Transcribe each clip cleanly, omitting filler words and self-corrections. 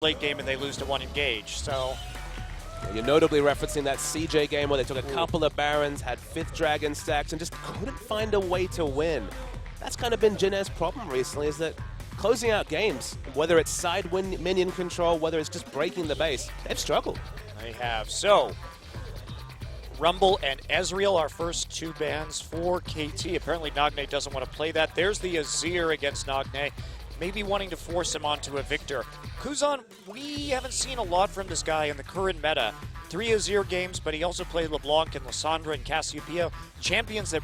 late game and they lose to one engage. So you're notably referencing that CJ game where they took a couple of Barons, had 5th Dragon stacks, and just couldn't find a way to win. That's kind of been Jin Air's problem recently, is that closing out games, whether it's side minion control, whether it's just breaking the base, they've struggled. they have. So Rumble and Ezreal, our first 2 bans for KT. Apparently Nagne doesn't want to play that. There's the Azir against Nagne, maybe wanting to force him onto a Victor. Kuzan, we haven't seen a lot from this guy in the current meta. 3 Azir games, but he also played LeBlanc and Lissandra and Cassiopeia, champions that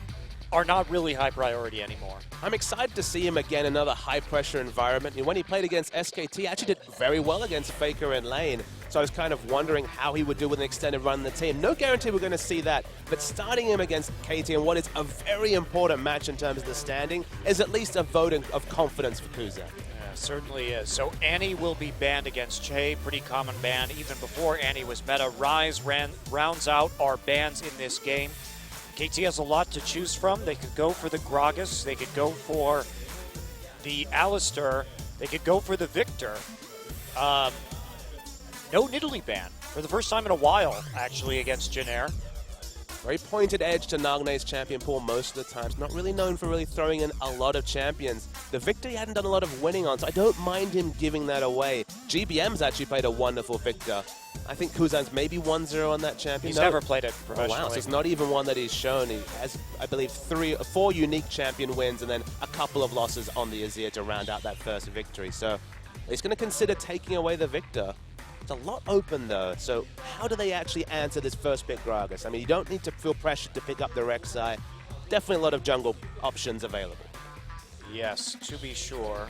are not really high priority anymore. I'm excited to see him again in another high-pressure environment. And when he played against SKT, he actually did very well against Faker and Lane. So I was kind of wondering how he would do with an extended run in the team. No guarantee we're going to see that, but starting him against KT in what is a very important match in terms of the standing is at least a vote of confidence for Kuzan. Yeah, certainly is. So Annie will be banned against Che, pretty common ban even before Annie was meta. Ryze rounds out our bans in this game. KT has a lot to choose from. They could go for the Gragas, they could go for the Alistar, they could go for the Victor. No Nidalee ban for the first time in a while, actually, against Jin Air. Very pointed edge to Nagne's champion pool most of the times. Not really known for really throwing in a lot of champions. The Victor he hadn't done a lot of winning on, so I don't mind him giving that away. GBM's actually played a wonderful Victor. I think Kuzan's maybe 1-0 on that champion. He's never played it professionally. Oh, wow, so it's not even one that he's shown. He has, I believe, 4 unique champion wins and then a couple of losses on the Azir to round out that first victory. So he's going to consider taking away the Victor. It's a lot open, though. So how do they actually answer this first pick Gragas? I mean, you don't need to feel pressured to pick up the Rek'Sai. Definitely a lot of jungle options available. Yes, to be sure.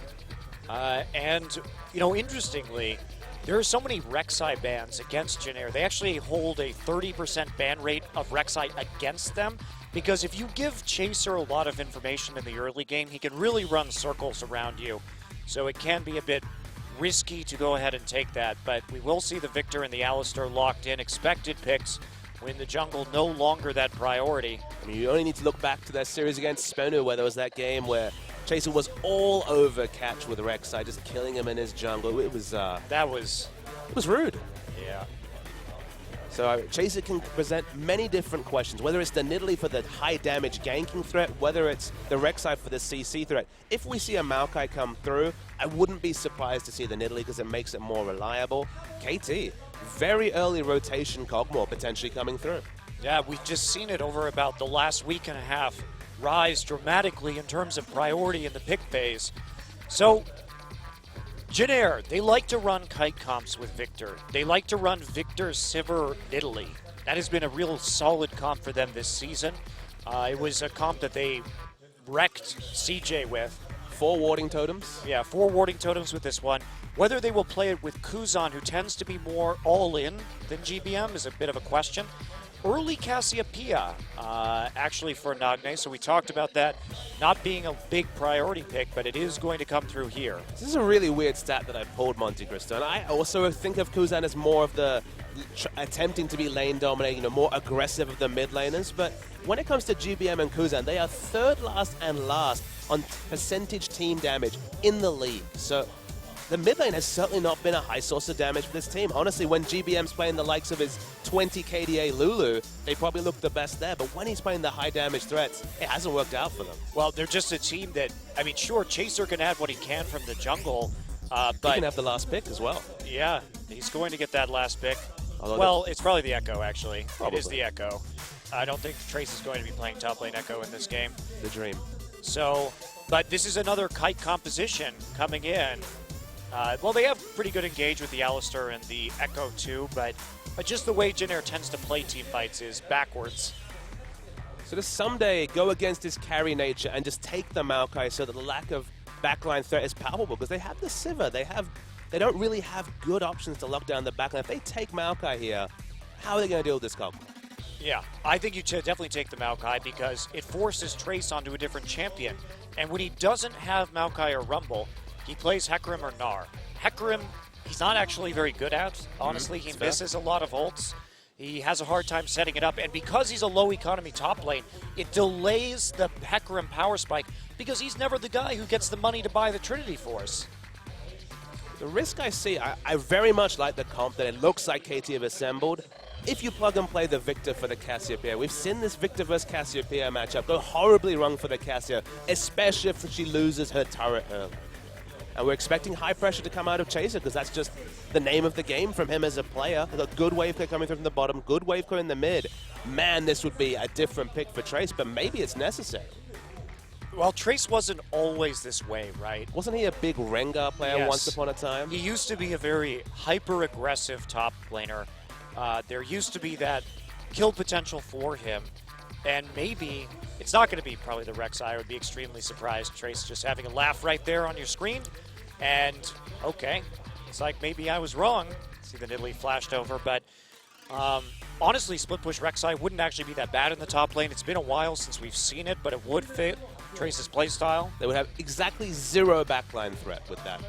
And, you know, interestingly, there are so many Rek'Sai bans against Jin Air. They actually hold a 30% ban rate of Rek'Sai against them, because if you give Chaser a lot of information in the early game, he can really run circles around you. So it can be a bit risky to go ahead and take that, but we will see the Victor and the Alistar locked in. Expected picks when the jungle no longer that priority. I mean, you only need to look back to that series against Sponu where there was that game where Chaser was all over catch with Rek'Sai, just killing him in his jungle. It was that was rude. Yeah. So Chaser can present many different questions, whether it's the Nidalee for the high damage ganking threat, whether it's the Rek'Sai for the CC threat. If we see a Maokai come through, I wouldn't be surprised to see the Nidalee because it makes it more reliable. KT, very early rotation Kog'Maw potentially coming through. Yeah, we've just seen it over about the last week and a half rise dramatically in terms of priority in the pick phase. So Jin Air, they like to run kite comps with Victor. They like to run Victor, Sivir, Nidalee. That has been a real solid comp for them this season. It was a comp that they wrecked CJ with. 4 warding totems? Yeah, 4 warding totems with this one. Whether they will play it with Kuzan, who tends to be more all-in than GBM, is a bit of a question. Early Cassiopeia, actually, for Nagne, so we talked about that not being a big priority pick, but it is going to come through here. This is a really weird stat that I pulled, Monte Cristo, and I also think of Kuzan as more of the attempting to be lane dominating, more aggressive of the mid laners, but when it comes to GBM and Kuzan, they are 3rd last and last on percentage team damage in the league. So the mid lane has certainly not been a high source of damage for this team. Honestly, when GBM's playing the likes of his 20 KDA Lulu, they probably look the best there. But when he's playing the high damage threats, it hasn't worked out for them. Well, they're just a team that, I mean, sure, Chaser can add what he can from the jungle, but he can have the last pick as well. Yeah, he's going to get that last pick. Although well, it's probably the Echo, actually. Probably. It is the Echo. I don't think Trace is going to be playing top lane Echo in this game. The dream. So, but this is another kite composition coming in. Well, they have pretty good engage with the Alistar and the Echo too, but just the way Jin Air tends to play team fights is backwards. So to someday go against his carry nature and just take the Maokai so that the lack of backline threat is palpable, because they have the Sivir, they don't really have good options to lock down the backline. If they take Maokai here, how are they going to deal with this Kog'Maw? Yeah, I think you should definitely take the Maokai because it forces Trace onto a different champion. And when he doesn't have Maokai or Rumble, he plays Hecarim or Gnar. Hecarim, he's not actually very good at, honestly. He misses a lot of ults. He has a hard time setting it up. And because he's a low economy top lane, it delays the Hecarim power spike because he's never the guy who gets the money to buy the Trinity Force. The risk I see, I very much like the comp that it looks like KT have assembled. If you plug and play the Victor for the Cassiopeia, we've seen this Victor versus Cassiopeia matchup go horribly wrong for the Cassio, especially if she loses her turret early. And we're expecting high pressure to come out of Chaser because that's just the name of the game from him as a player. We've got good wave clear coming through from the bottom, good wave clear in the mid. Man, this would be a different pick for Trace, but maybe it's necessary. Well, Trace wasn't always this way, right? Wasn't he a big Rengar player Yes. once upon a time? He used to be a very hyper-aggressive top laner. There used to be that kill potential for him, and maybe it's not going to be probably the Rek'Sai. I would be extremely surprised. Trace just having a laugh right there on your screen, and okay, it's like maybe I was wrong. See the Nidalee flashed over, but honestly, split push Rek'Sai wouldn't actually be that bad in the top lane. It's been a while since we've seen it, but it would fit Trace's playstyle. They would have exactly zero backline threat with that.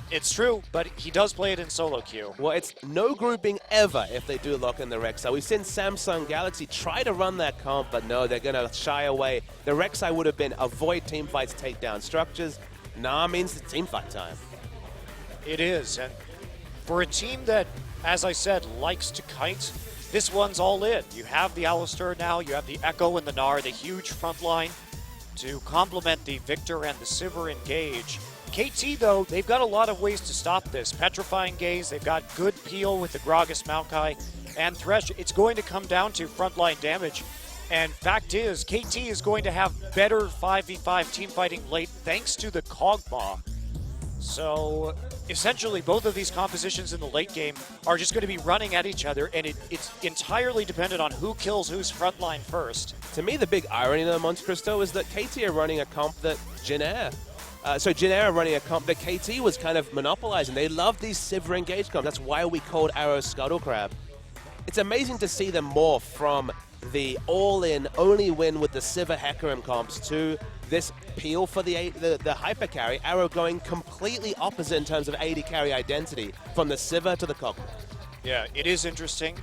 It's true, but he does play it in solo queue. Well, it's no grouping ever if they do lock in the Rek'Sai. We've seen Samsung Galaxy try to run that comp, but no, they're going to shy away. The Rek'Sai would have been avoid team fights, take down structures. Nah means the team fight time. It is, and for a team that, as I said, likes to kite, this one's all in. You have the Alistar now, you have the Echo and the Gnar, the huge front line to complement the Victor and the Sivir engage. KT, though, they've got a lot of ways to stop this. Petrifying Gaze, they've got good peel with the Gragas Maokai, and Thresh. It's going to come down to frontline damage. And fact is, KT is going to have better 5v5 team fighting late thanks to the Kog'Maw. So essentially, both of these compositions in the late game are just going to be running at each other, and it's entirely dependent on who kills whose frontline first. To me, the big irony of Monte Cristo is that KT are running a comp that Jin Air are running a comp that KT was kind of monopolizing. They love these Sivir engage comps. That's why we called Arrow Scuttle Crab. It's amazing to see them morph from the all-in, only win with the Sivir Hecarim comps to this peel for the hyper carry. Arrow going completely opposite in terms of AD carry identity from the Sivir to the Kog'Maw. Yeah, it is interesting.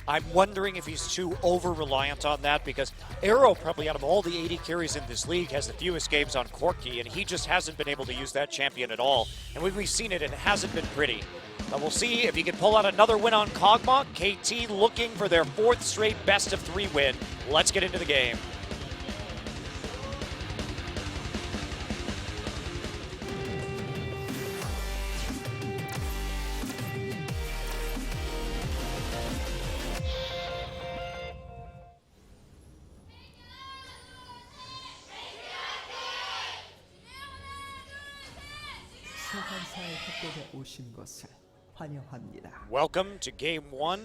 I'm wondering if he's too over-reliant on that because Arrow, probably out of all the AD carries in this league, has the fewest games on Corki, and he just hasn't been able to use that champion at all. And when we've seen it, it hasn't been pretty. But we'll see if he can pull out another win on Kog'Maw. KT looking for their 4th straight best-of-3 win. Let's get into the game. Welcome to Game 1.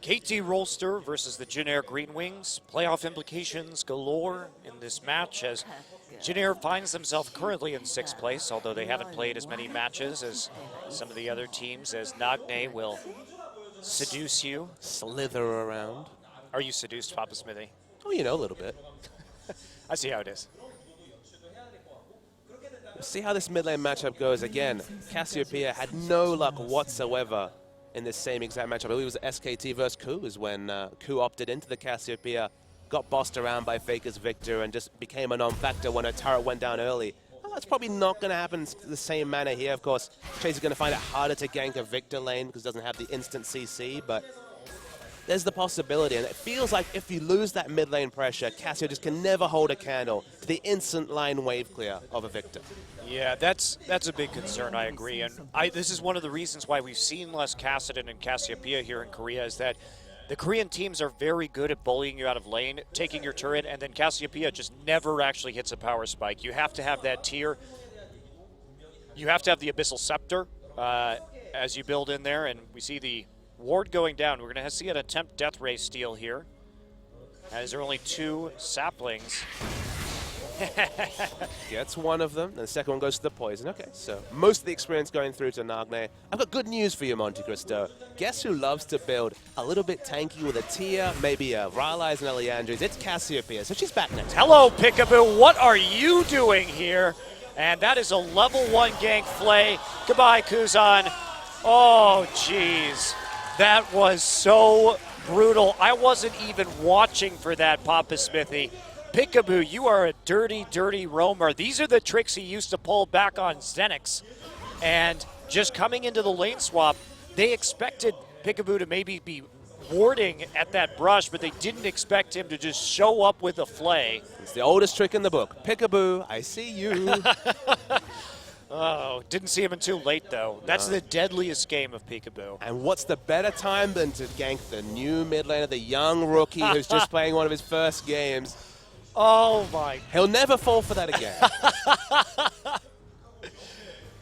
KT Rolster versus the Jin Air Green Wings. Playoff implications galore in this match as Jin Air finds themselves currently in 6th place, although they haven't played as many matches as some of the other teams, as Nagne will seduce you. Slither around. Are you seduced, Papa Smithy? Oh, you know, a little bit. I see how it is. We'll see how this mid lane matchup goes. Again, Cassiopeia had no luck whatsoever in this same exact matchup. I believe it was SKT versus Ku is when Ku opted into the Cassiopeia, got bossed around by Faker's Victor, and just became a non-factor when her turret went down early. Well, that's probably not going to happen in the same manner here. Of course, Chase is going to find it harder to gank a Victor lane because it doesn't have the instant CC, but there's the possibility, and it feels like if you lose that mid lane pressure, Cassio just can never hold a candle to the instant line wave clear of a Victor. Yeah, that's a big concern, I agree. And this is one of the reasons why we've seen less Kassadin and Cassiopeia here in Korea, is that the Korean teams are very good at bullying you out of lane, taking your turret, and then Cassiopeia just never actually hits a power spike. You have to have that tier. You have to have the Abyssal Scepter as you build in there, and we see the ward going down. We're going to see an attempt Death Ray steal here, as there are only 2 saplings. Gets one of them, and the second one goes to the poison. Okay, so most of the experience going through to Nagne. I've got good news for you, Monte Cristo. Guess who loves to build a little bit tanky with a Tia, maybe a Rylai's and Eliandry's? It's Cassiopeia, so she's back next. Hello, Pickaboo. What are you doing here? And that is a level 1 gank flay. Goodbye, Kuzan. Oh, jeez. That was so brutal. I wasn't even watching for that, Papa Smithy. Pickaboo, you are a dirty, dirty roamer. These are the tricks he used to pull back on Xenix. And just coming into the lane swap, they expected Peekaboo to maybe be warding at that brush, but they didn't expect him to just show up with a flay. It's the oldest trick in the book. Peekaboo, I see you. Oh, didn't see him until late, though. That's the deadliest game of Peekaboo. And what's the better time than to gank the new mid laner, the young rookie who's just playing one of his first games? Oh, my. He'll never fall for that again.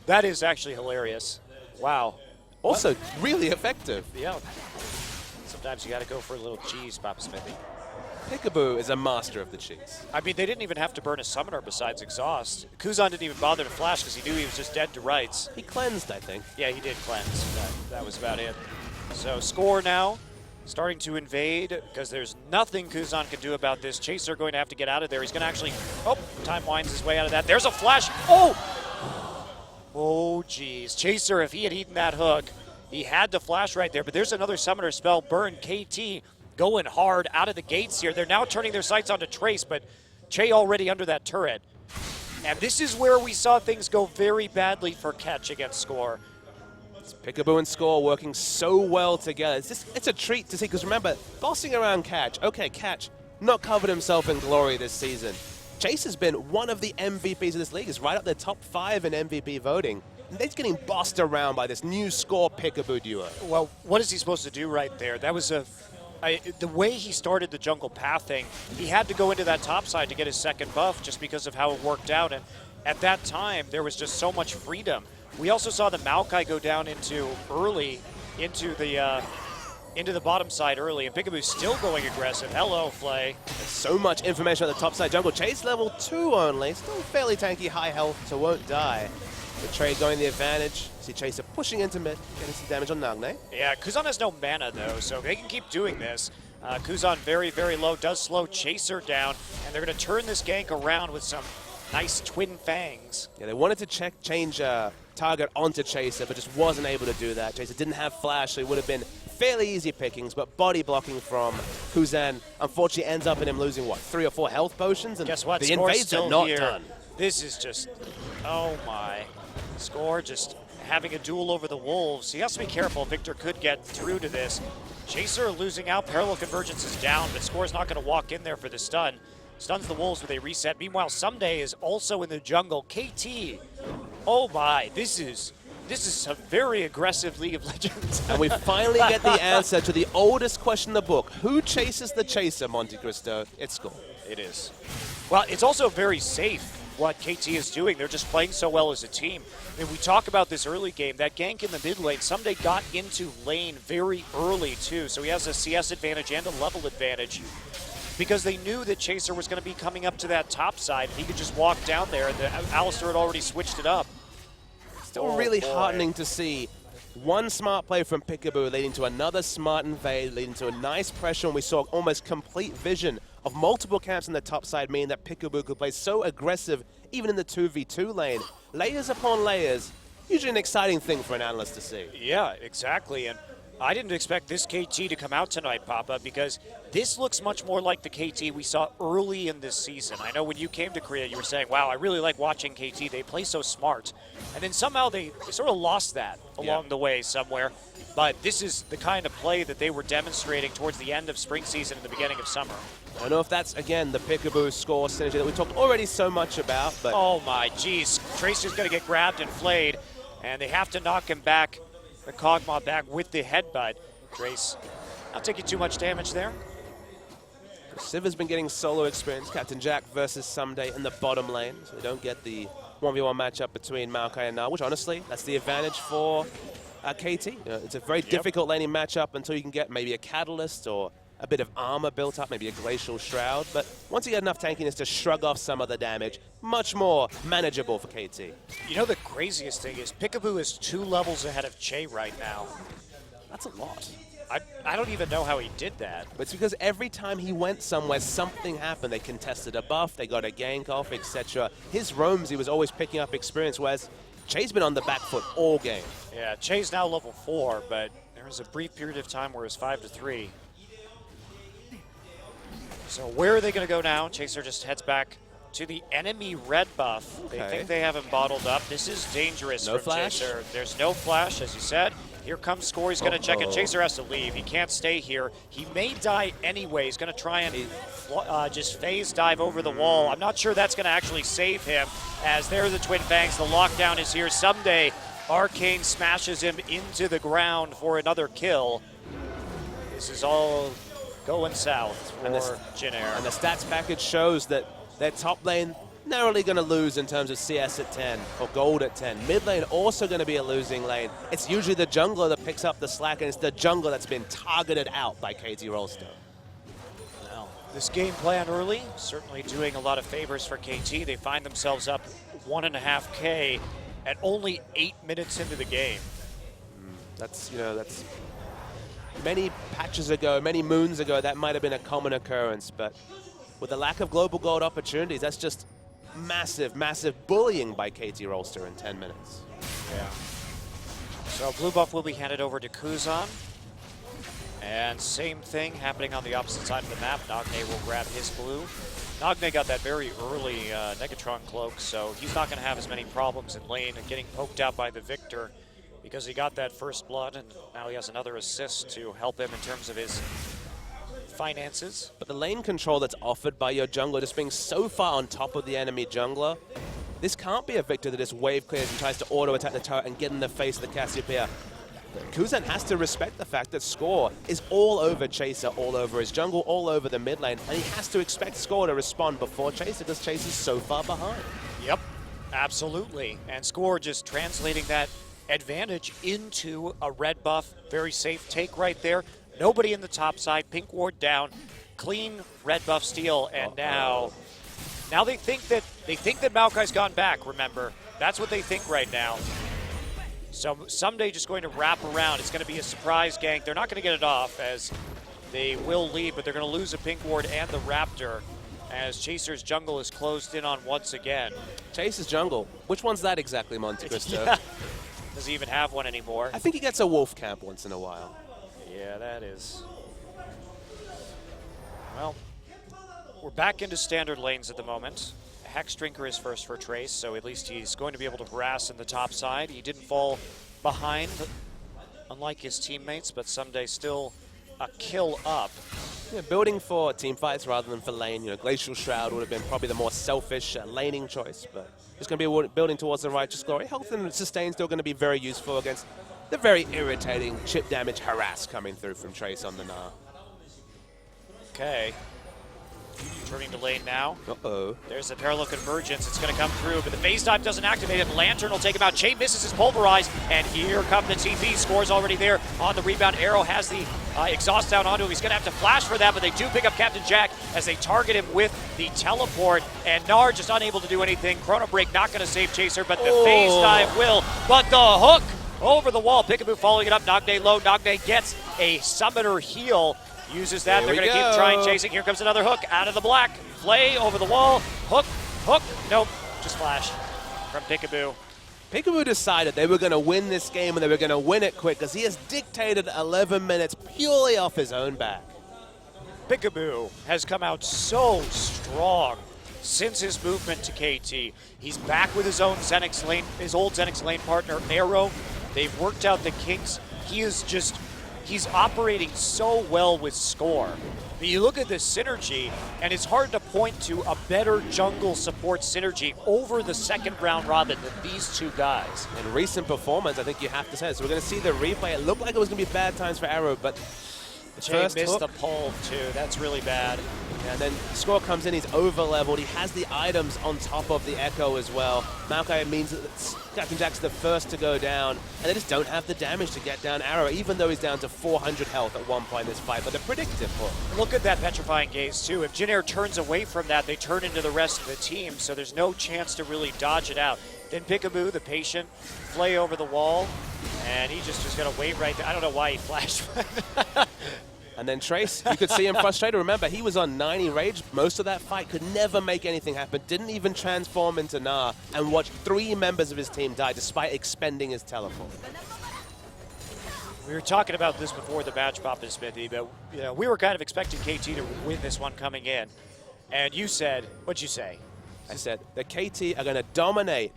That is actually hilarious. Wow. Also, really effective. Yeah. Sometimes you got to go for a little cheese, Papa Smithy. Peekaboo is a master of the cheese. I mean, they didn't even have to burn a summoner besides exhaust. Kuzan didn't even bother to flash because he knew he was just dead to rights. He cleansed, I think. Yeah, he did cleanse. That was about it. So score now, starting to invade because there's nothing Kuzan can do about this. Chaser going to have to get out of there. He's going to actually, time winds his way out of that. There's a flash. Oh, geez. Chaser, if he had eaten that hook, he had to flash right there. But there's another summoner spell burn. KT going hard out of the gates here. They're now turning their sights onto Trace, but Che already under that turret. And this is where we saw things go very badly for Catch against Score. It's Peekaboo and Score working so well together. It's a treat to see, because remember, bossing around Catch. Okay, Catch not covered himself in glory this season. Chase has been one of the MVPs of this league. He's right up there top 5 in MVP voting. And he's getting bossed around by this new Score Peekaboo duo. Well, what is he supposed to do right there? That was the way he started the jungle pathing, he had to go into that top side to get his second buff just because of how it worked out. And at that time, there was just so much freedom. We also saw the Maokai go down into the bottom side early, and Peekaboo's still going aggressive. Hello, Flay. There's so much information on the top side jungle. Chase level 2 only, still fairly tanky, high health, so won't die. The trade going the advantage. See Chaser pushing into mid, getting some damage on Nagne. Yeah, Kuzan has no mana though, so they can keep doing this. Kuzan very, very low, does slow Chaser down, and they're going to turn this gank around with some nice twin fangs. Yeah, they wanted to change target onto Chaser, but just wasn't able to do that. Chaser didn't have flash, so it would have been fairly easy pickings, but body blocking from Kuzan unfortunately ends up in him losing, 3 or 4 health potions? And guess what? The Score's invades still are not here. done. This is just, oh my. Score just having a duel over the Wolves. He has to be careful. Victor could get through to this. Chaser losing out. Parallel Convergence is down, but Score's not going to walk in there for the stun. Stuns the Wolves with a reset. Meanwhile, Someday is also in the jungle. KT, oh my, this is a very aggressive League of Legends. And we finally get the answer to the oldest question in the book. Who chases the Chaser, Monte Cristo? It's Score. It is. Well, it's also very safe what KT is doing. They're just playing so well as a team. I mean, we talk about this early game. That gank in the mid lane, Someday got into lane very early too, so he has a CS advantage and a level advantage because they knew that Chaser was going to be coming up to that top side. He could just walk down there, and Alistar had already switched it up. Still really heartening to see one smart play from Peekaboo leading to another smart invade, leading to a nice pressure, and we saw almost complete vision of multiple camps in the top side, meaning that Peekaboo could play so aggressive even in the 2v2 lane. Layers upon layers, usually an exciting thing for an analyst to see. Yeah, exactly. And I didn't expect this KT to come out tonight, Papa, because this looks much more like the KT we saw early in this season. I know when you came to Korea, you were saying, wow, I really like watching KT. They play so smart. And then somehow they sort of lost that along the way somewhere. But this is the kind of play that they were demonstrating towards the end of spring season and the beginning of summer. I don't know if that's, again, the Peekaboo Score synergy that we talked already so much about, but... Oh my, geez. Tracer's going to get grabbed and flayed, and they have to knock him back, the Kog'Maw back with the headbutt. Trace, not taking too much damage there. Civ has been getting solo experience. Captain Jack versus Someday in the bottom lane, so they don't get the 1v1 matchup between Maokai and Na, which honestly, that's the advantage for KT. You know, it's a very difficult laning matchup until you can get maybe a Catalyst or a bit of armor built up, maybe a Glacial Shroud. But once you get enough tankiness to shrug off some of the damage, much more manageable for KT. You know the craziest thing is Peekaboo is 2 levels ahead of Che right now. That's a lot. I don't even know how he did that. But it's because every time he went somewhere, something happened. They contested a buff, they got a gank off, etc. His roams, he was always picking up experience, whereas Che's been on the back foot all game. Yeah, Che's now level 4, but there was a brief period of time where it was 5-3. So where are they going to go now? Chaser just heads back to the enemy red buff. They think they have him bottled up. This is dangerous No from flash? Chaser. There's no flash, as you said. Here comes Score. He's going to check it. Chaser has to leave. He can't stay here. He may die anyway. He's going to try and just phase dive over the wall. I'm not sure that's going to actually save him, as they're the Twin Fangs. The lockdown is here. Someday, Arcane smashes him into the ground for another kill. This is all going south for Jin-Air. And the stats package shows that their top lane narrowly going to lose in terms of CS at 10 or gold at 10. Mid lane also going to be a losing lane. It's usually the jungler that picks up the slack, and it's the jungler that's been targeted out by KT Rolster. Well, this game plan early, certainly doing a lot of favors for KT. They find themselves up 1.5K at only 8 minutes into the game. That's many patches ago, many moons ago, that might have been a common occurrence, but with the lack of global gold opportunities, that's just massive, massive bullying by KT Rolster in 10 minutes. Yeah. So blue buff will be handed over to Kuzan. And same thing happening on the opposite side of the map. Nagne will grab his blue. Nagne got that very early Negatron cloak, so he's not going to have as many problems in lane and getting poked out by the Victor, because he got that first blood, and now he has another assist to help him in terms of his finances. But the lane control that's offered by your jungler just being so far on top of the enemy jungler, this can't be a Victor that just wave clears and tries to auto-attack the turret and get in the face of the Cassiopeia. Kuzan has to respect the fact that Score is all over Chaser, all over his jungle, all over the mid lane, and he has to expect Score to respond before Chaser, because Chaser's so far behind. Yep, absolutely. And Score just translating that advantage into a red buff. Very safe take right there. Nobody in the top side. Pink ward down. Clean red buff steal. And now they think that Maokai's gone back, remember. That's what they think right now. So someday just going to wrap around. It's going to be a surprise gank. They're not going to get it off, as they will lead, but they're going to lose a pink ward and the Raptor, as Chaser's jungle is closed in on once again. Chaser's jungle. Which one's that exactly, Monte Cristo? Yeah. Does he even have one anymore? I think he gets a wolf camp once in a while. Yeah, that is. Well, we're back into standard lanes at the moment. Hex Drinker is first for Trace, so at least he's going to be able to harass in the top side. He didn't fall behind, unlike his teammates, but someday still a kill up. Yeah, building for team fights rather than for lane. You know, Glacial Shroud would have been probably the more selfish laning choice, but it's going to be building towards the righteous glory. Health and sustain still going to be very useful against the very irritating chip damage harass coming through from Trace on the Gnar. Okay. Turning to lane now. Uh-oh. There's the parallel convergence. It's going to come through, but the phase dive doesn't activate it. Lantern will take him out. Chain misses his pulverize, and here come the TP. Score's already there on the rebound. Arrow has the exhaust down onto him. He's going to have to flash for that, but they do pick up Captain Jack as they target him with the teleport, and Gnar just unable to do anything. Chrono Break not going to save Chaser, but the phase dive will. But the hook over the wall. Peekaboo following it up. Nagne low. Nagne gets a summoner heal. Uses that. They're going to keep trying chasing. Here comes another hook out of the black. Flay over the wall. Hook. Hook. Nope. Just flash from Peekaboo. Peekaboo decided they were going to win this game, and they were going to win it quick, because he has dictated 11 minutes purely off his own back. Peekaboo has come out so strong since his movement to KT. He's back with his own Zenix lane, his old Zenix lane partner, Arrow. They've worked out the kinks. He's operating so well with Score. But you look at this synergy, and it's hard to point to a better jungle support synergy over the second round robin than these two guys. In recent performance, I think you have to say. So we're going to see the replay. It looked like it was going to be bad times for Arrow, but Jay missed the pole too. That's really bad. And then Score comes in, he's over-leveled. He has the items on top of the Echo as well. Maokai means that Captain Jack's the first to go down, and they just don't have the damage to get down Arrow, even though he's down to 400 health at one point in this fight. But the predictive hook. Look at that petrifying gaze too. If Jin-Air turns away from that, they turn into the rest of the team, so there's no chance to really dodge it out. Then Peekaboo, the patient, flay over the wall, and he just going to wait right there. I don't know why he flashed. And then Trace, you could see him frustrated. Remember, he was on 90 rage most of that fight, could never make anything happen, didn't even transform into Gnar, and watched 3 members of his team die despite expending his teleport. We were talking about this before the match, Papa Smithy, but we were kind of expecting KT to win this one coming in. And you said, what'd you say? I said the KT are going to dominate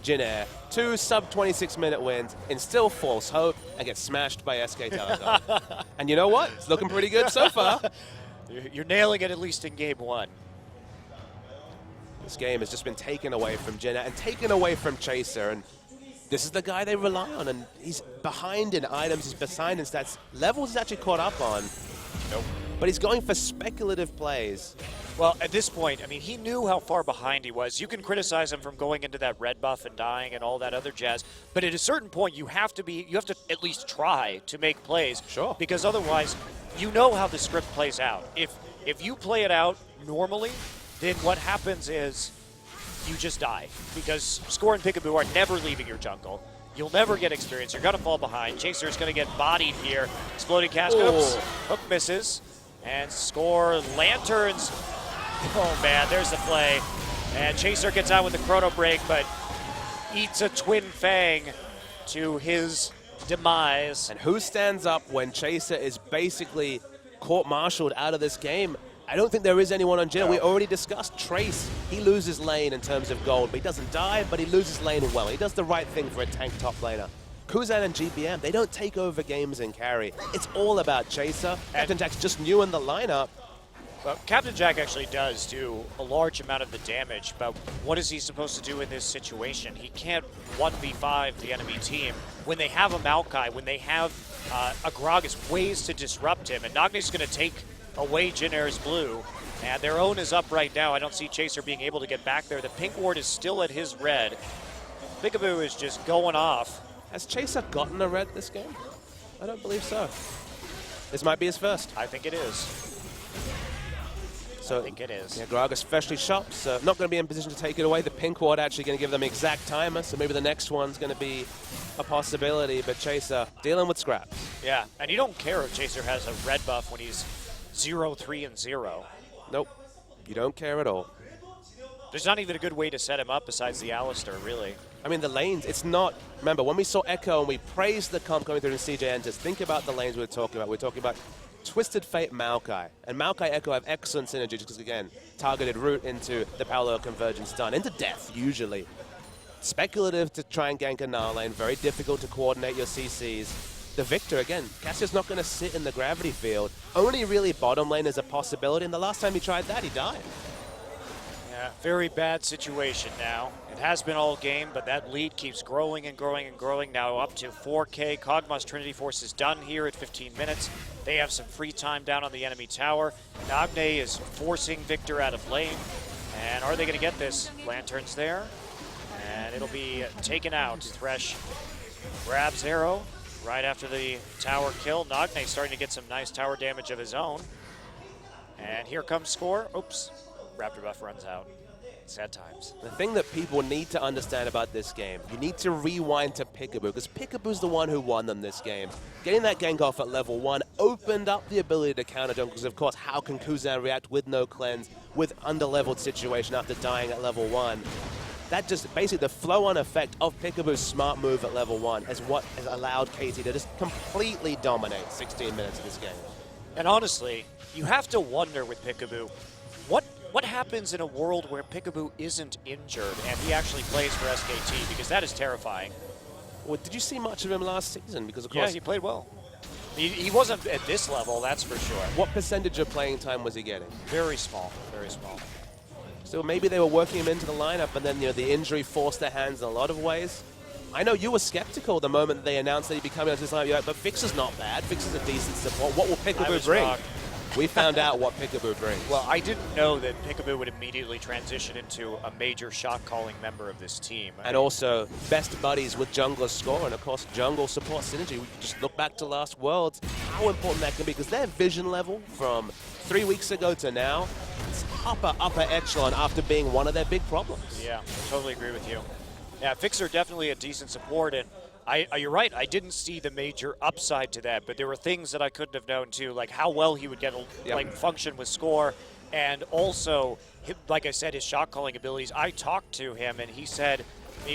Jin Air. 2 sub-26-minute wins, instill false hope, and get smashed by SK Telecom. And you know what? It's looking pretty good so far. You're nailing it, at least in game 1. This game has just been taken away from Jin Air and taken away from Chaser. And this is the guy they rely on. And he's behind in items, he's behind in stats. Levels he's actually caught up on. Nope. But he's going for speculative plays. Well, at this point, I mean, he knew how far behind he was. You can criticize him from going into that red buff and dying and all that other jazz, but at a certain point, you have to at least try to make plays. Sure. Because otherwise, you know how the script plays out. If you play it out normally, then what happens is you just die. Because Score and Peekaboo are never leaving your jungle. You'll never get experience. You're going to fall behind. Chaser's going to get bodied here. Exploding Casket. Oops. Hook misses. And Score lanterns. Oh, man, there's the play. And Chaser gets out with the chrono break, but eats a twin fang to his demise. And who stands up when Chaser is basically court-martialed out of this game? I don't think there is anyone on Jin. No. We already discussed Trace. He loses lane in terms of gold, but he doesn't die, but he loses lane well. He does the right thing for a tank top laner. Kuzan and GBM, they don't take over games and carry. It's all about Chaser. Captain Jack's just new in the lineup. Well, Captain Jack actually does do a large amount of the damage, but what is he supposed to do in this situation? He can't 1v5 the enemy team. When they have a Maokai, when they have a Gragas, ways to disrupt him, and Nagne's going to take away Jin Air's blue, and their own is up right now. I don't see Chaser being able to get back there. The pink ward is still at his red. Peekaboo is just going off. Has Chaser gotten a red this game? I don't believe so. This might be his first. I think it is. So, I think it is. Yeah, Gragas freshly shopped, so not going to be in position to take it away. The pink ward actually going to give them exact timer, so maybe the next one's going to be a possibility, but Chaser dealing with scraps. Yeah, and you don't care if Chaser has a red buff when he's 0-3-0. Nope, you don't care at all. There's not even a good way to set him up besides the Alistair, really. I mean, the lanes, it's not... Remember, when we saw Echo and we praised the comp coming through in CJ Enters, think about the lanes we were talking about. We're talking about Twisted Fate Maokai. And Maokai Echo have excellent synergy because, again, targeted route into the parallel convergence stun, into death, usually. Speculative to try and gank a Gnar lane, very difficult to coordinate your CCs. The Victor, again, Cassius not going to sit in the gravity field. Only really bottom lane is a possibility, and the last time he tried that, he died. Yeah, very bad situation now. It has been all game, but that lead keeps growing and growing and growing, now up to 4K. Kog'Maw's Trinity Force is done here at 15 minutes. They have some free time down on the enemy tower. Nagne is forcing Victor out of lane. And are they going to get this? Lantern's there. And it'll be taken out. Thresh grabs arrow right after the tower kill. Nagne starting to get some nice tower damage of his own. And here comes Score. Oops. Raptor buff runs out. Sad times. The thing that people need to understand about this game, you need to rewind to Peekaboo, because Peekaboo's the one who won them this game. Getting that gank off at level 1 opened up the ability to counter jungle, because of course, how can Kuzan react with no cleanse, with under-leveled situation after dying at level 1? That just, basically the flow-on effect of Peekaboo's smart move at level 1 is what has allowed KT to just completely dominate 16 minutes of this game. And honestly, you have to wonder with Peekaboo, what happens in a world where Peekaboo isn't injured and he actually plays for SKT, because that is terrifying. Well, did you see much of him last season? Because of course, yeah, he played well. He wasn't at this level, that's for sure. What percentage of playing time was he getting? Very small, very small. So maybe they were working him into the lineup, and then the injury forced their hands in a lot of ways. I know you were skeptical the moment they announced that he'd be coming out to this lineup. You're like, but Fix is not bad. Fix is a decent support. What will Peekaboo bring? Wrong. We found out what Peekaboo brings. Well, I didn't know that Peekaboo would immediately transition into a major shot-calling member of this team. And also, best buddies with jungler Score, and of course, jungle support synergy. We just look back to last Worlds, how important that can be, because their vision level from 3 weeks ago to now, it's upper echelon after being one of their big problems. Yeah, I totally agree with you. Yeah, Fixer definitely a decent support, and you're right, I didn't see the major upside to that, but there were things that I couldn't have known too, like how well he would get function with Score, and also, like I said, his shot calling abilities. I talked to him, and he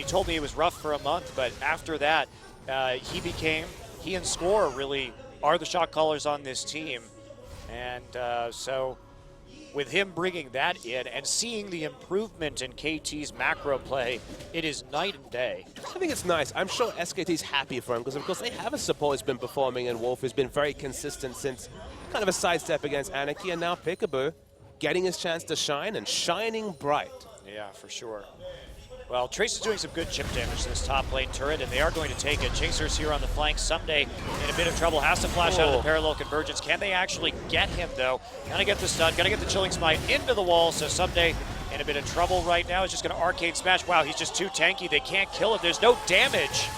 told me it was rough for a month, but after that, he and Score really are the shot callers on this team, and so with him bringing that in and seeing the improvement in KT's macro play, it is night and day. I think it's nice. I'm sure SKT's happy for him because, of course, they have a support who's been performing, and Wolf has been very consistent since kind of a sidestep against Anarchy, and now Peekaboo getting his chance to shine and shining bright. Yeah, for sure. Well, Trace is doing some good chip damage to this top lane turret, and they are going to take it. Chasers here on the flank. Someday in a bit of trouble. Has to flash out of the parallel convergence. Can they actually get him, though? Gotta get the stun. Gotta get the chilling smite into the wall. So Someday in a bit of trouble right now. Is just going to arcade smash. Wow, he's just too tanky. They can't kill it. There's no damage.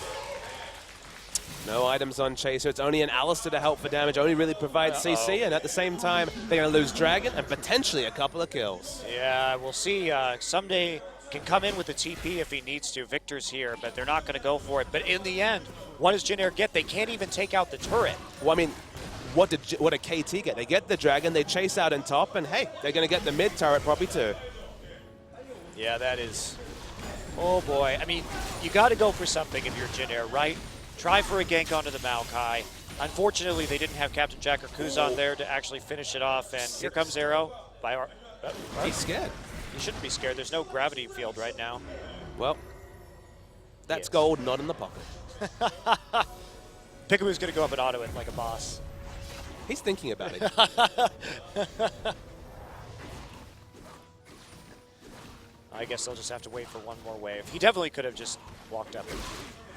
No items on Chaser. It's only an Alistair to help for damage. Only really provides CC, and at the same time, they're going to lose Dragon and potentially a couple of kills. Yeah, we'll see. Someday can come in with the TP if he needs to. Victor's here, but they're not going to go for it. But in the end, what does Jin Air get? They can't even take out the turret. Well, I mean, what did KT get? They get the Dragon, they chase out in top, and hey, they're going to get the mid turret probably too. Yeah, that is... Oh boy. I mean, you got to go for something if you're Jin Air, right? Try for a gank onto the Maokai. Unfortunately, they didn't have Captain Jack or Kuzan there to actually finish it off, and here comes Arrow. He's scared. You shouldn't be scared. There's no gravity field right now. Well, that's gold, not in the pocket. Peekaboo's going to go up and auto it like a boss. He's thinking about it. I guess they'll just have to wait for one more wave. He definitely could have just walked up.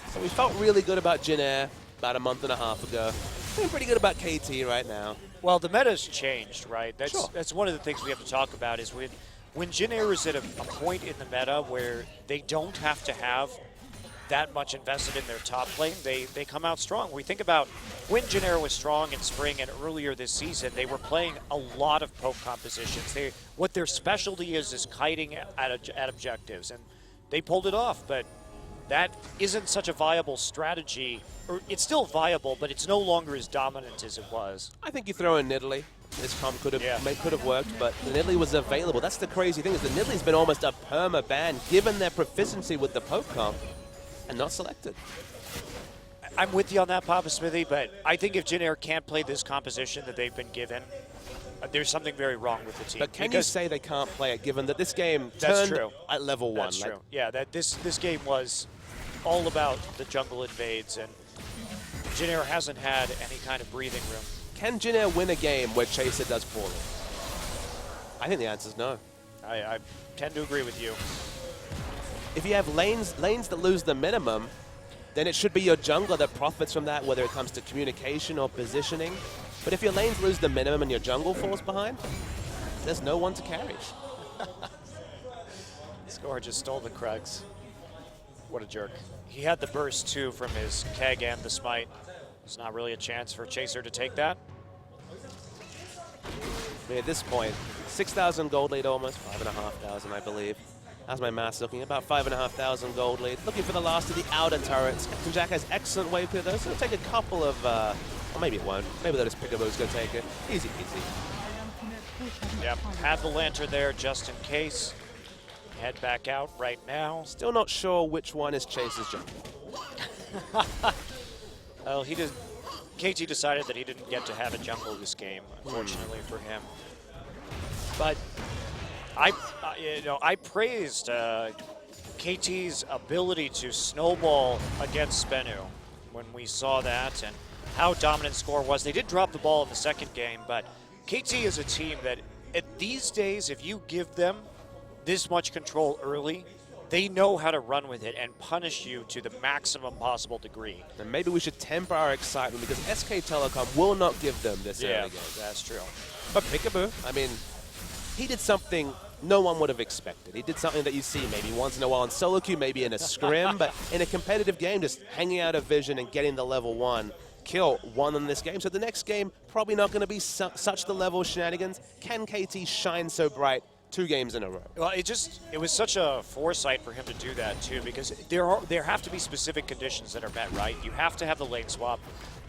So we felt really good about Jin Air about a month and a half ago. Feeling pretty good about KT right now. Well, the meta's changed, right? Sure. That's one of the things we have to talk about is when Jin Air is at a point in the meta where they don't have to have that much invested in their top lane, they come out strong. We think about when Jin Air was strong in spring and earlier this season, they were playing a lot of poke compositions. What their specialty is kiting at objectives, and they pulled it off, but that isn't such a viable strategy. Or it's still viable, but it's no longer as dominant as it was. I think you throw in Nidalee. This comp could have worked, but the Nidalee was available. That's the crazy thing, is that Nidalee's been almost a perma-ban given their proficiency with the poke comp and not selected. I'm with you on that, Papa Smithy, but I think if Jin Air can't play this composition that they've been given, there's something very wrong with the team. But can you say they can't play it, given that this game turned at level 1? That's true. Yeah, that this game was all about the jungle invades, and Jin Air hasn't had any kind of breathing room. Can Jin Air win a game where Chaser does poorly? I think the answer is no. I tend to agree with you. If you have lanes that lose the minimum, then it should be your jungler that profits from that, whether it comes to communication or positioning. But if your lanes lose the minimum and your jungle falls behind, there's no one to carry. Score just stole the Krugs. What a jerk. He had the burst, too, from his keg and the smite. There's not really a chance for Chaser to take that. But at this point, 6,000 gold lead almost, 5,500, I believe. How's my maths looking? About 5,500 gold lead. Looking for the last of the outer turrets. Captain Jack has excellent wave clear, though, so it'll take a couple of... or maybe it won't. Maybe they'll just Peekaboo's going to take it. Easy peasy. Yep, had the lantern there just in case. Head back out right now. Still not sure which one is Chaser's jungle. Well, KT decided that he didn't get to have a jungle this game, unfortunately for him. But I praised KT's ability to snowball against Spenu when we saw that and how dominant Score was. They did drop the ball in the second game, but KT is a team that these days, if you give them this much control early, they know how to run with it and punish you to the maximum possible degree. And maybe we should temper our excitement because SK Telecom will not give them this early game. That's true. But Peekaboo, I mean, he did something no one would have expected. He did something that you see maybe once in a while in solo queue, maybe in a scrim, but in a competitive game, just hanging out of vision and getting the level 1 kill, won in this game. So the next game, probably not going to be such the level of shenanigans. Can KT shine so bright 2 games in a row? Well, it was such a foresight for him to do that too, because there have to be specific conditions that are met, right? You have to have the lane swap.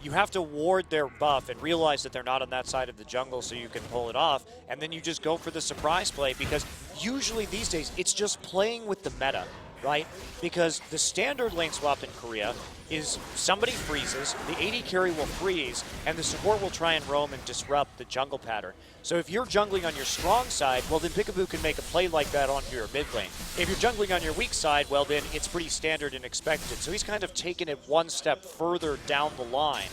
You have to ward their buff and realize that they're not on that side of the jungle so you can pull it off, and then you just go for the surprise play, because usually these days it's just playing with the meta. right? Because the standard lane swap in Korea is somebody freezes, the AD carry will freeze, and the support will try and roam and disrupt the jungle pattern. So if you're jungling on your strong side, well then Peekaboo can make a play like that onto your mid lane. If you're jungling on your weak side, well then it's pretty standard and expected. So he's kind of taken it one step further down the line.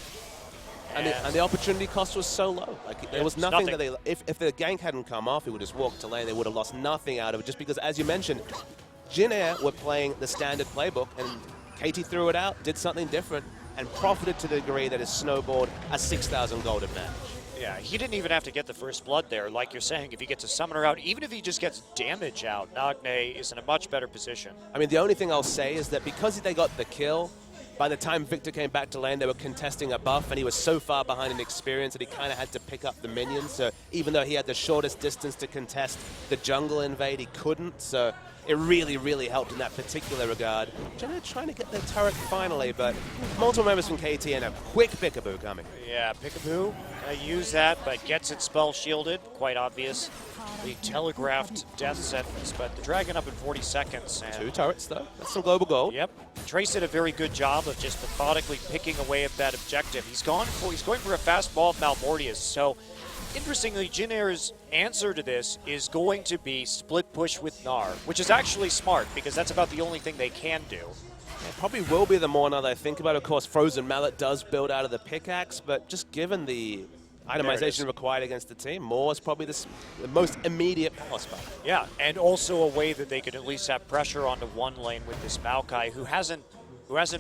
And the opportunity cost was so low. Like there was nothing that they. If the gank hadn't come off, he would just walk to lane. They would have lost nothing out of it. Just because, as you mentioned, Jin Air were playing the standard playbook, and KT threw it out, did something different, and profited to the degree that it snowballed a 6,000 gold advantage. Yeah, he didn't even have to get the first blood there. Like you're saying, if he gets a summoner out, even if he just gets damage out, Nagne is in a much better position. I mean, the only thing I'll say is that because they got the kill, by the time Victor came back to lane, they were contesting a buff, and he was so far behind in experience that he kind of had to pick up the minions. So even though he had the shortest distance to contest the jungle invade, he couldn't. So it really, really helped in that particular regard. Jenna trying to get their turret finally, but multiple members from KT and a quick Peekaboo coming. Yeah, Peekaboo use that, but gets it spell shielded. Quite obvious. The telegraphed death sentence, but the dragon up in 40 seconds. And 2 turrets though. That's some global gold. Yep. Trace did a very good job of just methodically picking away at that objective. He's going for a fast ball of Malmortius. So interestingly, Jin Air's answer to this is going to be split push with Gnar, which is actually smart because that's about the only thing they can do. It probably will be the more now that I think about it. Of course, Frozen Mallet does build out of the pickaxe, but just given the itemization required against the team, more is probably the most immediate power spot. Yeah, and also a way that they could at least have pressure onto one lane with this Maokai, who hasn't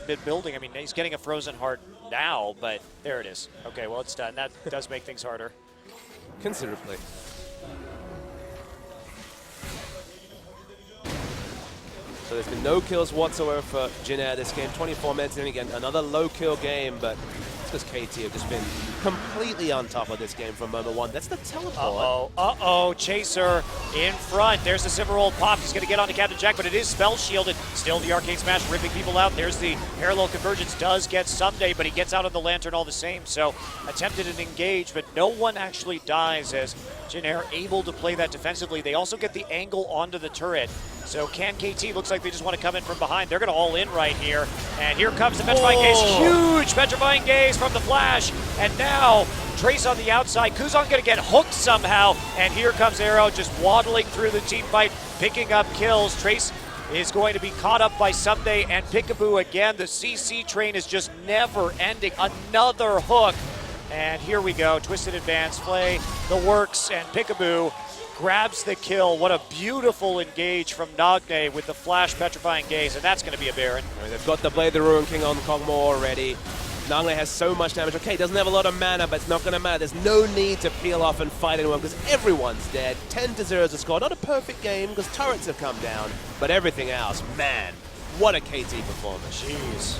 been building. I mean, he's getting a Frozen Heart now, but there it is. Okay, well, it's done. That does make things harder. Considerably. So there's been no kills whatsoever for Jin Air this game. 24 minutes in again, another low kill game, but it's because KT have just been completely on top of this game from moment one. That's the teleport. Uh-oh, Chaser in front. There's the Cimarron pop. He's going to get onto Captain Jack, but it is spell shielded. Still the Arcane Smash ripping people out. There's the parallel convergence. Does get Someday, but he gets out of the Lantern all the same. So attempted an engage, but no one actually dies as Jin Air able to play that defensively. They also get the angle onto the turret. So can KT, looks like they just want to come in from behind. They're going to all in right here. And here comes the Petrifying Gaze. Huge Petrifying Gaze from the Flash. And now Trace on the outside. Kuzan going to get hooked somehow. And here comes Arrow just waddling through the team fight, picking up kills. Trace is going to be caught up by Someday and Peekaboo again. The CC train is just never ending. Another hook. And here we go. Twisted Advance play, the works, and Peekaboo grabs the kill. What a beautiful engage from Nagne with the Flash Petrifying Gaze, and that's going to be a Baron. I mean, they've got the Blade of the Ruin King on Kog'Maw already. Nagne has so much damage. Okay, doesn't have a lot of mana, but it's not going to matter. There's no need to peel off and fight anyone because everyone's dead. 10-0 is a score. Not a perfect game because turrets have come down, but everything else, man, what a KT performance. Jeez.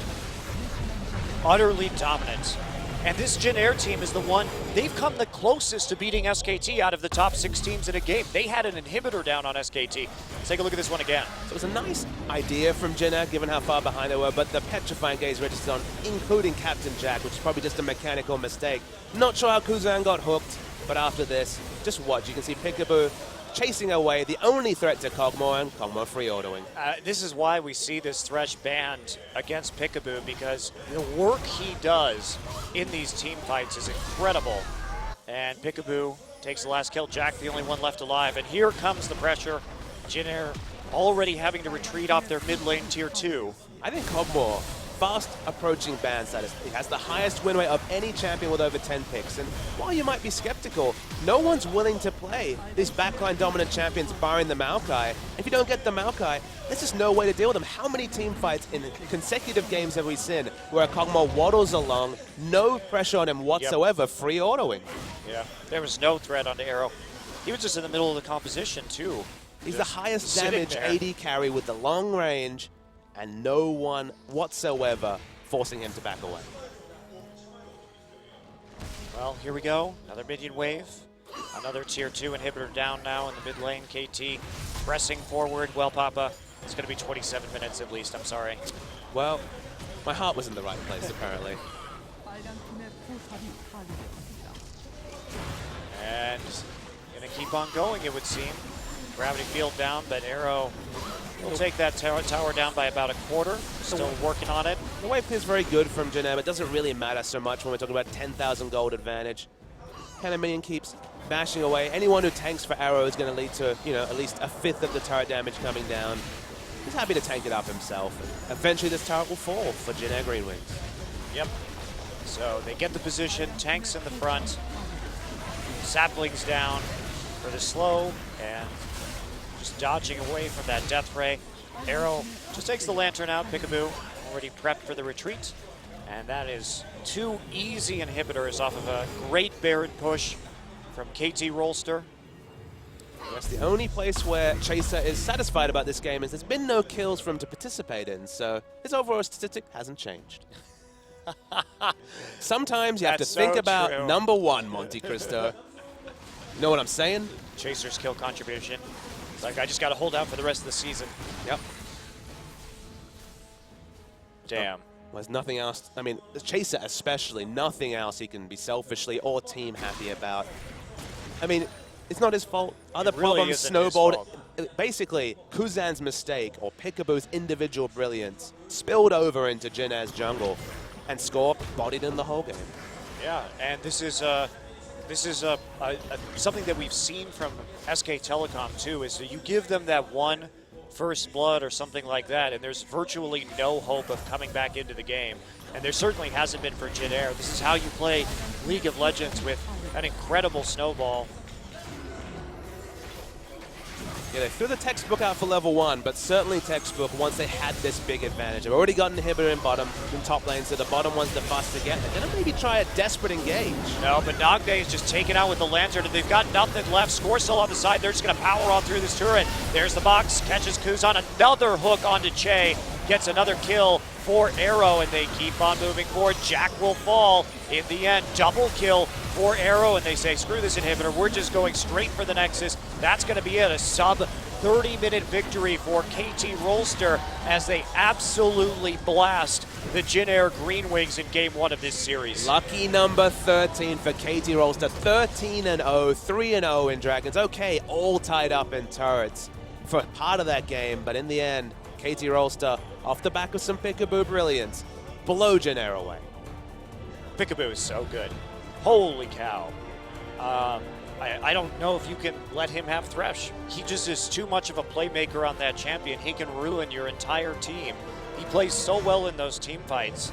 Utterly dominant. And this Jin Air team is the one, they've come the closest to beating SKT out of the top 6 teams in a game. They had an inhibitor down on SKT. Let's take a look at this one again. So it was a nice idea from Jin Air, given how far behind they were, but the Petrifying Gaze registered on, including Captain Jack, which is probably just a mechanical mistake. Not sure how Kuzan got hooked, but after this, just watch. You can see Peekaboo chasing away the only threat to Kog'Maw, and Kog'Maw free autoing. This is why we see this Thresh banned against Peekaboo, because the work he does in these team fights is incredible. And Peekaboo takes the last kill. Jack, the only one left alive. And here comes the pressure. Jin Air already having to retreat off their mid lane tier 2. I think Kog'Maw, fast approaching ban status. He has the highest win rate of any champion with over 10 picks. And while you might be skeptical, no one's willing to play these backline dominant champions barring the Maokai. If you don't get the Maokai, there's just no way to deal with them. How many team fights in consecutive games have we seen where Kog'Maw waddles along, no pressure on him whatsoever, free autoing? Yeah, there was no threat onto Arrow. He was just in the middle of the composition too. He's the highest damage AD carry with the long range, and no one whatsoever forcing him to back away. Well, here we go. Another minion wave. Another tier 2 inhibitor down now in the mid lane. KT pressing forward. Well, Papa, it's going to be 27 minutes at least. I'm sorry. Well, my heart was in the right place, apparently. And going to keep on going, it would seem. Gravity field down, but Arrow We'll take that tower down by about a quarter. Still working on it. The wave clear is very good from Janair. It doesn't really matter so much when we're talking about 10,000 gold advantage. Cannon Minion keeps bashing away. Anyone who tanks for Arrow is going to lead to, you know, at least a fifth of the turret damage coming down. He's happy to tank it up himself. And eventually this turret will fall for Janair Green Wings. Yep. So they get the position, tanks in the front, saplings down for the slow, and just dodging away from that death ray. Arrow just takes the lantern out. Peekaboo already prepped for the retreat. And that is 2 easy inhibitors off of a great Baron push from KT Rolster. That's the only place where Chaser is satisfied about this game is there's been no kills for him to participate in, so his overall statistic hasn't changed. Sometimes you have to think about number 1, Monte Cristo. You know what I'm saying? Chaser's kill contribution. It's like, I just got to hold out for the rest of the season. Yep. Damn. Well, there's nothing else. I mean, the Chaser especially, nothing else he can be selfishly or team happy about. I mean, it's not his fault. Other problems snowballed. Basically, Kuzan's mistake or Peekaboo's individual brilliance spilled over into Janair's jungle, and Scorp bodied in the whole game. Yeah, and this is something that we've seen from SK Telecom too. Is that you give them that one first blood or something like that, and there's virtually no hope of coming back into the game. And there certainly hasn't been for Janair. This is how you play League of Legends with an incredible snowball. Yeah, they threw the textbook out for level 1, but certainly textbook once they had this big advantage. They've already got an inhibitor in top lane, so the bottom one's the bust to get. They're going to maybe try a desperate engage. No, but Nogde is just taken out with the lantern, and they've got nothing left. Score still on the side. They're just going to power on through this turret. There's the box, catches Kuzan. Another hook onto Che, gets another kill for Arrow, and they keep on moving forward. Jack will fall in the end. Double kill for Arrow, and they say, screw this inhibitor. We're just going straight for the Nexus. That's going to be it. A sub 30-minute victory for KT Rolster as they absolutely blast the Janair Green Wings in Game 1 of this series. Lucky number 13 for KT Rolster. 13-0, 3-0 in Dragons. Okay, all tied up in turrets for part of that game, but in the end, KT Rolster, off the back of some Peekaboo brilliance, blow Janair away. Peekaboo is so good. Holy cow. I don't know if you can let him have Thresh. He just is too much of a playmaker on that champion. He can ruin your entire team. He plays so well in those team fights.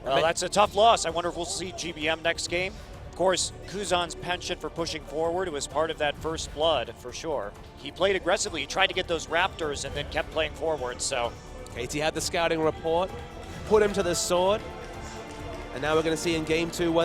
Well, that's a tough loss. I wonder if we'll see GBM next game. Of course, Kuzan's penchant for pushing forward was part of that first blood, for sure. He played aggressively. He tried to get those Raptors and then kept playing forward, so. KT had the scouting report, put him to the sword, and now we're going to see in Game 2 whether